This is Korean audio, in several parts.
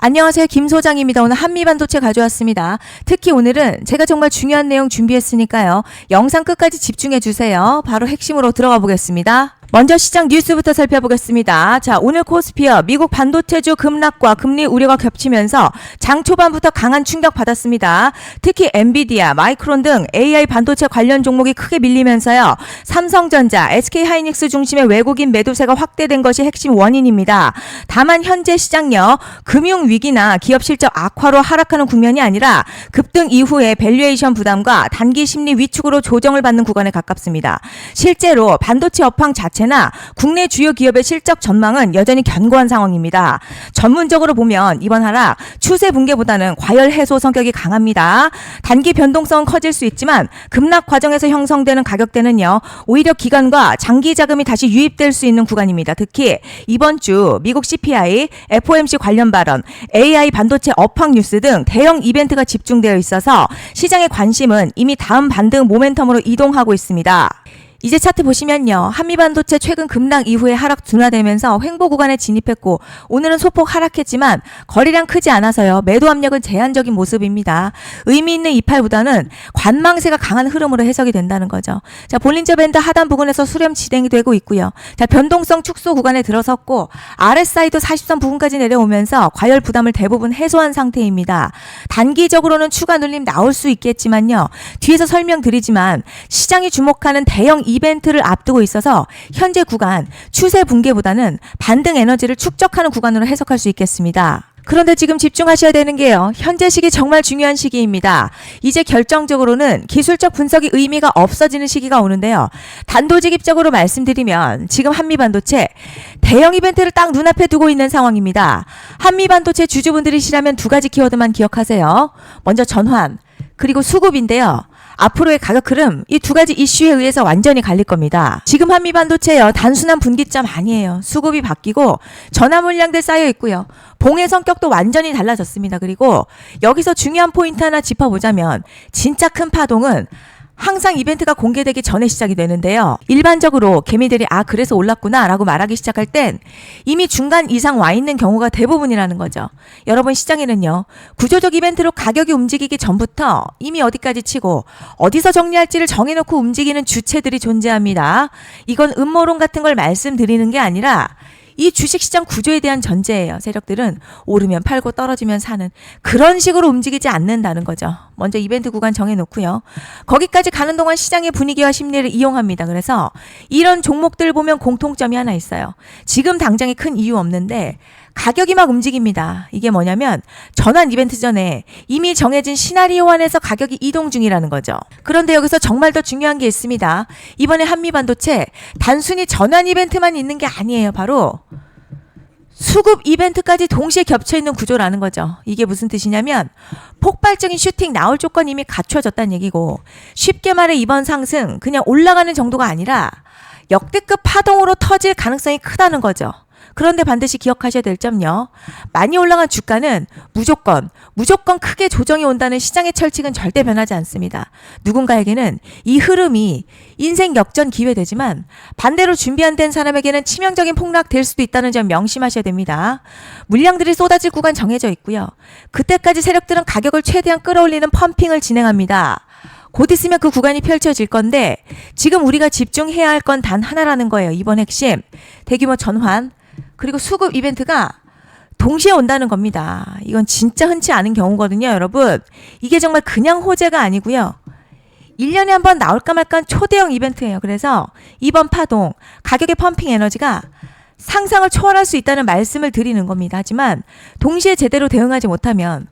안녕하세요. 김 소장입니다. 오늘 한미반도체 가져왔습니다. 특히 오늘은 제가 정말 중요한 내용 준비했으니까요. 영상 끝까지 집중해 주세요. 바로 핵심으로 들어가 보겠습니다. 먼저 시장 뉴스부터 살펴보겠습니다. 자, 오늘 코스피어 미국 반도체주 급락과 금리 우려가 겹치면서 장 초반부터 강한 충격 받았습니다. 특히 엔비디아, 마이크론 등 AI 반도체 관련 종목이 크게 밀리면서요. 삼성전자, SK하이닉스 중심의 외국인 매도세가 확대된 것이 핵심 원인입니다. 다만 현재 시장요. 금융위기나 기업 실적 악화로 하락하는 국면이 아니라 급등 이후에 밸류에이션 부담과 단기 심리 위축으로 조정을 받는 구간에 가깝습니다. 실제로 반도체 업황 자체나 국내 주요 기업의 실적 전망은 여전히 견고한 상황입니다. 전문적으로 보면 이번 하락 추세 붕괴보다는 과열 해소 성격이 강합니다. 단기 변동성은 커질 수 있지만 급락 과정에서 형성되는 가격대는요. 오히려 기간과 장기 자금이 다시 유입될 수 있는 구간입니다. 특히 이번 주 미국 CPI, FOMC 관련 발언, AI 반도체 업황 뉴스 등 대형 이벤트가 집중되어 있어서 시장의 관심은 이미 다음 반등 모멘텀으로 이동하고 있습니다. 이제 차트 보시면요. 한미반도체 최근 급락 이후에 하락 둔화되면서 횡보 구간에 진입했고 오늘은 소폭 하락했지만 거래량 크지 않아서요. 매도 압력은 제한적인 모습입니다. 의미 있는 이팔보다는 관망세가 강한 흐름으로 해석이 된다는 거죠. 자, 볼린저 밴드 하단 부근에서 수렴 진행이 되고 있고요. 자, 변동성 축소 구간에 들어섰고 RSI도 40선 부근까지 내려오면서 과열 부담을 대부분 해소한 상태입니다. 단기적으로는 추가 눌림 나올 수 있겠지만요. 뒤에서 설명드리지만 시장이 주목하는 대형 이벤트를 앞두고 있어서 현재 구간 추세 붕괴보다는 반등 에너지를 축적하는 구간으로 해석할 수 있겠습니다. 그런데 지금 집중하셔야 되는 게요. 현재 시기 정말 중요한 시기입니다. 이제 결정적으로는 기술적 분석이 의미가 없어지는 시기가 오는데요. 단도직입적으로 말씀드리면 지금 한미반도체 대형 이벤트를 딱 눈앞에 두고 있는 상황입니다. 한미반도체 주주분들이시라면 두 가지 키워드만 기억하세요. 먼저 전환, 그리고 수급인데요. 앞으로의 가격 흐름 이 두 가지 이슈에 의해서 완전히 갈릴 겁니다. 지금 한미반도체요. 단순한 분기점 아니에요. 수급이 바뀌고 전화 물량들 쌓여 있고요. 봉의 성격도 완전히 달라졌습니다. 그리고 여기서 중요한 포인트 하나 짚어보자면 진짜 큰 파동은 항상 이벤트가 공개되기 전에 시작이 되는데요. 일반적으로 개미들이 그래서 올랐구나 라고 말하기 시작할 땐 이미 중간 이상 와 있는 경우가 대부분이라는 거죠. 여러분 시장에는요. 구조적 이벤트로 가격이 움직이기 전부터 이미 어디까지 치고 어디서 정리할지를 정해놓고 움직이는 주체들이 존재합니다. 이건 음모론 같은 걸 말씀드리는 게 아니라 이 주식시장 구조에 대한 전제예요. 세력들은 오르면 팔고 떨어지면 사는 그런 식으로 움직이지 않는다는 거죠. 먼저 이벤트 구간 정해놓고요. 거기까지 가는 동안 시장의 분위기와 심리를 이용합니다. 그래서 이런 종목들 보면 공통점이 하나 있어요. 지금 당장에 큰 이유 없는데 가격이 막 움직입니다. 이게 뭐냐면 전환 이벤트 전에 이미 정해진 시나리오 안에서 가격이 이동 중이라는 거죠. 그런데 여기서 정말 더 중요한 게 있습니다. 이번에 한미반도체 단순히 전환 이벤트만 있는 게 아니에요. 바로 수급 이벤트까지 동시에 겹쳐있는 구조라는 거죠. 이게 무슨 뜻이냐면 폭발적인 슈팅 나올 조건이 이미 갖춰졌다는 얘기고 쉽게 말해 이번 상승 그냥 올라가는 정도가 아니라 역대급 파동으로 터질 가능성이 크다는 거죠. 그런데 반드시 기억하셔야 될 점요. 많이 올라간 주가는 무조건 크게 조정이 온다는 시장의 철칙은 절대 변하지 않습니다. 누군가에게는 이 흐름이 인생 역전 기회되지만 반대로 준비 안 된 사람에게는 치명적인 폭락 될 수도 있다는 점 명심하셔야 됩니다. 물량들이 쏟아질 구간 정해져 있고요. 그때까지 세력들은 가격을 최대한 끌어올리는 펌핑을 진행합니다. 곧 있으면 그 구간이 펼쳐질 건데 지금 우리가 집중해야 할 건 단 하나라는 거예요. 이번 핵심 대규모 전환 그리고 수급 이벤트가 동시에 온다는 겁니다. 이건 진짜 흔치 않은 경우거든요, 여러분. 이게 정말 그냥 호재가 아니고요. 1년에 한 번 나올까 말까 한 초대형 이벤트예요. 그래서 이번 파동, 가격의 펌핑 에너지가 상상을 초월할 수 있다는 말씀을 드리는 겁니다. 하지만 동시에 제대로 대응하지 못하면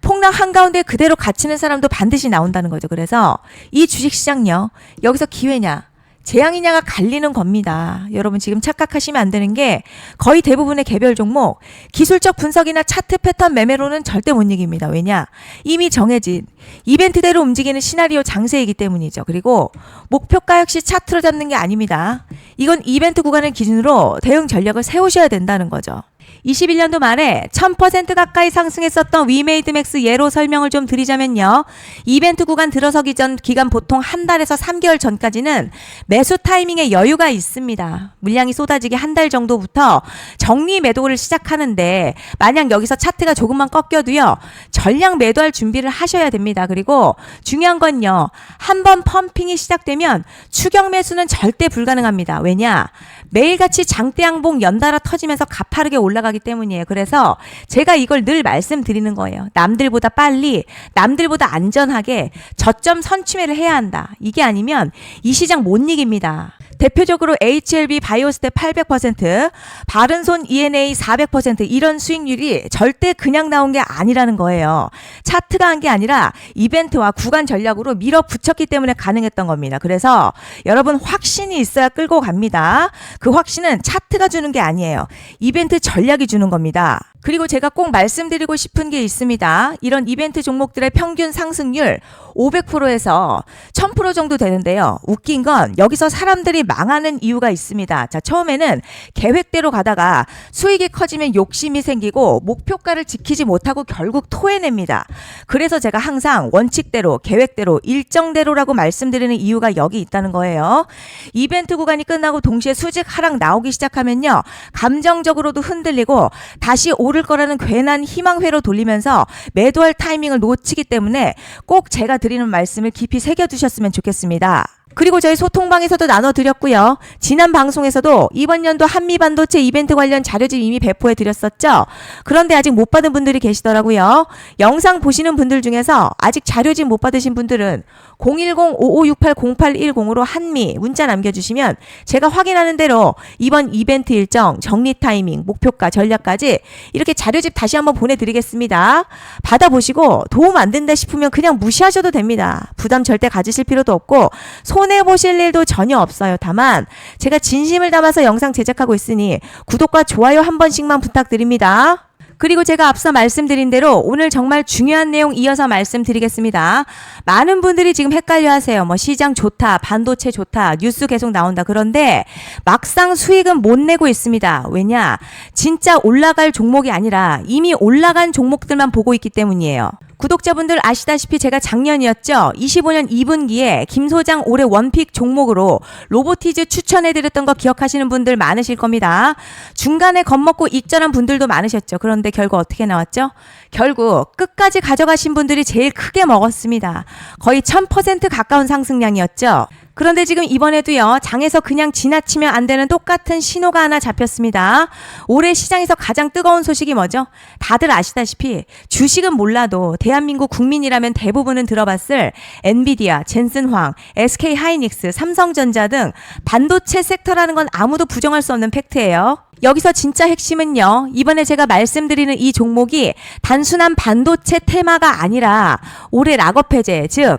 폭락 한가운데 그대로 갇히는 사람도 반드시 나온다는 거죠. 그래서 이 주식시장요. 여기서 기회냐 재앙이냐가 갈리는 겁니다. 여러분 지금 착각하시면 안 되는 게 거의 대부분의 개별 종목 기술적 분석이나 차트 패턴 매매로는 절대 못 이깁니다. 왜냐? 이미 정해진 이벤트대로 움직이는 시나리오 장세이기 때문이죠. 그리고 목표가 역시 차트로 잡는 게 아닙니다. 이건 이벤트 구간을 기준으로 대응 전략을 세우셔야 된다는 거죠. 21년도 말에 1000% 가까이 상승했었던 위메이드맥스 예로 설명을 좀 드리자면요. 이벤트 구간 들어서기 전 기간 보통 한 달에서 3개월 전까지는 매수 타이밍에 여유가 있습니다. 물량이 쏟아지기 한 달 정도부터 정리 매도를 시작하는데 만약 여기서 차트가 조금만 꺾여도요. 전량 매도할 준비를 하셔야 됩니다. 그리고 중요한 건요. 한번 펌핑이 시작되면 추격 매수는 절대 불가능합니다. 왜냐? 매일같이 장대양봉 연달아 터지면서 가파르게 올라가기 때문이에요. 그래서 제가 이걸 늘 말씀드리는 거예요. 남들보다 빨리, 남들보다 안전하게 저점 선취매를 해야 한다. 이게 아니면 이 시장 못 이깁니다. 대표적으로 HLB 바이오스텝 800%, 바른손 ENA 400% 이런 수익률이 절대 그냥 나온 게 아니라는 거예요. 차트가 한 게 아니라 이벤트와 구간 전략으로 밀어붙였기 때문에 가능했던 겁니다. 그래서 여러분 확신이 있어야 끌고 갑니다. 그 확신은 차트가 주는 게 아니에요. 이벤트 전략이 주는 겁니다. 그리고 제가 꼭 말씀드리고 싶은 게 있습니다. 이런 이벤트 종목들의 평균 상승률 500%에서 1000% 정도 되는데요. 웃긴 건 여기서 사람들이 망하는 이유가 있습니다. 자, 처음에는 계획대로 가다가 수익이 커지면 욕심이 생기고 목표가를 지키지 못하고 결국 토해냅니다. 그래서 제가 항상 원칙대로, 계획대로, 일정대로라고 말씀드리는 이유가 여기 있다는 거예요. 이벤트 구간이 끝나고 동시에 수직 하락 나오기 시작하면요. 감정적으로도 흔들리고 다시 오를 거라는 괜한 희망회로 돌리면서 매도할 타이밍을 놓치기 때문에 꼭 제가 드리는 말씀을 깊이 새겨두셨으면 좋겠습니다. 그리고 저희 소통방에서도 나눠드렸고요. 지난 방송에서도 이번 연도 한미반도체 이벤트 관련 자료집 이미 배포해드렸었죠. 그런데 아직 못 받은 분들이 계시더라고요. 영상 보시는 분들 중에서 아직 자료집 못 받으신 분들은 010-5568-0810으로 한미 문자 남겨주시면 제가 확인하는 대로 이번 이벤트 일정, 정리 타이밍, 목표가, 전략까지 이렇게 자료집 다시 한번 보내드리겠습니다. 받아보시고 도움 안 된다 싶으면 그냥 무시하셔도 됩니다. 부담 절대 가지실 필요도 없고 손해보실 일도 전혀 없어요. 다만 제가 진심을 담아서 영상 제작하고 있으니 구독과 좋아요 한 번씩만 부탁드립니다. 그리고 제가 앞서 말씀드린 대로 오늘 정말 중요한 내용 이어서 말씀드리겠습니다. 많은 분들이 지금 헷갈려 하세요. 뭐 시장 좋다, 반도체 좋다, 뉴스 계속 나온다. 그런데 막상 수익은 못 내고 있습니다. 왜냐? 진짜 올라갈 종목이 아니라 이미 올라간 종목들만 보고 있기 때문이에요. 구독자분들 아시다시피 제가 작년이었죠. 25년 2분기에 김 소장 올해 원픽 종목으로 로보티즈 추천해드렸던 거 기억하시는 분들 많으실 겁니다. 중간에 겁먹고 익절한 분들도 많으셨죠. 그런데 결국 어떻게 나왔죠? 결국 끝까지 가져가신 분들이 제일 크게 먹었습니다. 거의 1000% 가까운 상승량이었죠. 그런데 지금 이번에도요. 장에서 그냥 지나치면 안 되는 똑같은 신호가 하나 잡혔습니다. 올해 시장에서 가장 뜨거운 소식이 뭐죠? 다들 아시다시피 주식은 몰라도 대한민국 국민이라면 대부분은 들어봤을 엔비디아, 젠슨황, SK하이닉스, 삼성전자 등 반도체 섹터라는 건 아무도 부정할 수 없는 팩트예요. 여기서 진짜 핵심은요. 이번에 제가 말씀드리는 이 종목이 단순한 반도체 테마가 아니라 올해 락업 해제, 즉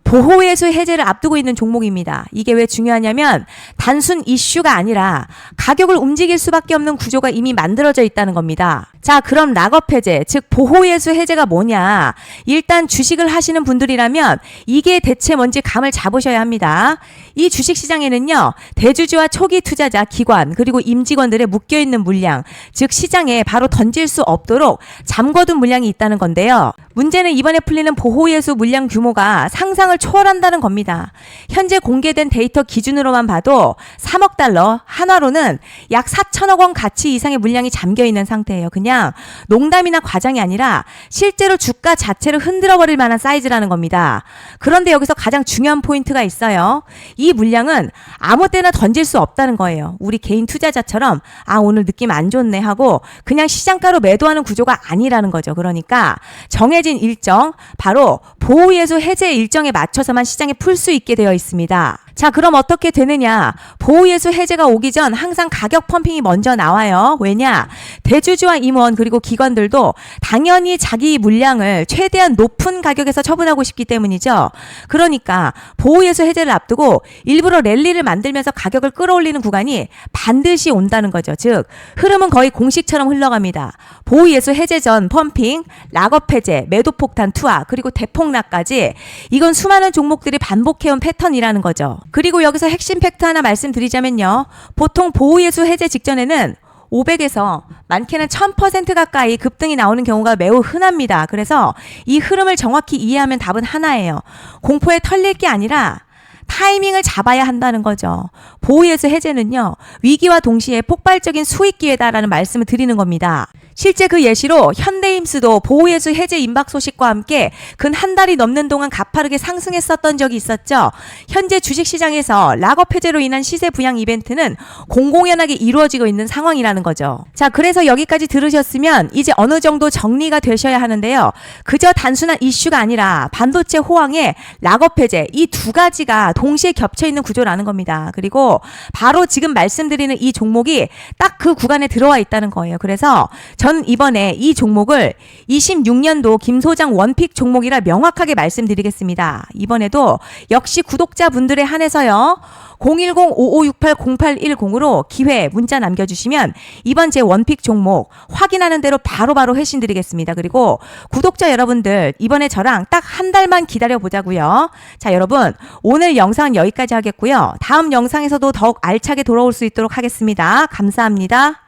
보호예수 해제를 앞두고 있는 종목입니다. 이게 왜 중요하냐면 단순 이슈가 아니라 가격을 움직일 수밖에 없는 구조가 이미 만들어져 있다는 겁니다. 자, 그럼 락업 해제, 즉 보호예수 해제가 뭐냐? 일단 주식을 하시는 분들이라면 이게 대체 뭔지 감을 잡으셔야 합니다. 이 주식시장에는요. 대주주와 초기 투자자, 기관, 그리고 임직원들의 묶여있는 물량, 즉 시장에 바로 던질 수 없도록 잠궈둔 물량이 있다는 건데요. 문제는 이번에 풀리는 보호예수 물량 규모가 상상을 초월한다는 겁니다. 현재 공개된 데이터 기준으로만 봐도 3억 달러, 한화로는 약 4천억 원 가치 이상의 물량이 잠겨있는 상태예요. 그냥 농담이나 과장이 아니라 실제로 주가 자체를 흔들어버릴 만한 사이즈라는 겁니다. 그런데 여기서 가장 중요한 포인트가 있어요. 이 물량은 아무 때나 던질 수 없다는 거예요. 우리 개인 투자자처럼 오늘 느낌 안 좋네 하고 그냥 시장가로 매도하는 구조가 아니라는 거죠. 그러니까 정해진 일정, 바로 보호예수 해제 일정에 맞춰서만 시장에 풀 수 있게 되어 있습니다. 자, 그럼 어떻게 되느냐? 보호예수 해제가 오기 전 항상 가격 펌핑이 먼저 나와요. 왜냐? 대주주와 임원 그리고 기관들도 당연히 자기 물량을 최대한 높은 가격에서 처분하고 싶기 때문이죠. 그러니까 보호예수 해제를 앞두고 일부러 랠리를 만들면서 가격을 끌어올리는 구간이 반드시 온다는 거죠. 즉 흐름은 거의 공식처럼 흘러갑니다. 보호예수 해제 전 펌핑, 락업 해제, 매도 폭탄 투하, 그리고 대폭락까지 이건 수많은 종목들이 반복해온 패턴이라는 거죠. 그리고 여기서 핵심 팩트 하나 말씀드리자면요. 보통 보호예수 해제 직전에는 500에서 많게는 1000% 가까이 급등이 나오는 경우가 매우 흔합니다. 그래서 이 흐름을 정확히 이해하면 답은 하나예요. 공포에 털릴 게 아니라 타이밍을 잡아야 한다는 거죠. 보호예수 해제는요, 위기와 동시에 폭발적인 수익 기회다라는 말씀을 드리는 겁니다. 실제 그 예시로 현대임스도 보호예수 해제 임박 소식과 함께 근 한 달이 넘는 동안 가파르게 상승했었던 적이 있었죠. 현재 주식시장에서 락업 해제로 인한 시세 부양 이벤트는 공공연하게 이루어지고 있는 상황이라는 거죠. 자, 그래서 여기까지 들으셨으면 이제 어느 정도 정리가 되셔야 하는데요. 그저 단순한 이슈가 아니라 반도체 호황에 락업 해제, 이 두 가지가 동시에 겹쳐 있는 구조라는 겁니다. 그리고 바로 지금 말씀드리는 이 종목이 딱 그 구간에 들어와 있다는 거예요. 그래서 전 이번에 이 종목을 26년도 김 소장 원픽 종목이라 명확하게 말씀드리겠습니다. 이번에도 역시 구독자분들에 한해서요. 010-5568-0810으로 기회 문자 남겨주시면 이번 제 원픽 종목 확인하는 대로 바로바로 회신 드리겠습니다. 그리고 구독자 여러분들 이번에 저랑 딱 한 달만 기다려보자고요. 자, 여러분 오늘 영상 여기까지 하겠고요. 다음 영상에서도 더욱 알차게 돌아올 수 있도록 하겠습니다. 감사합니다.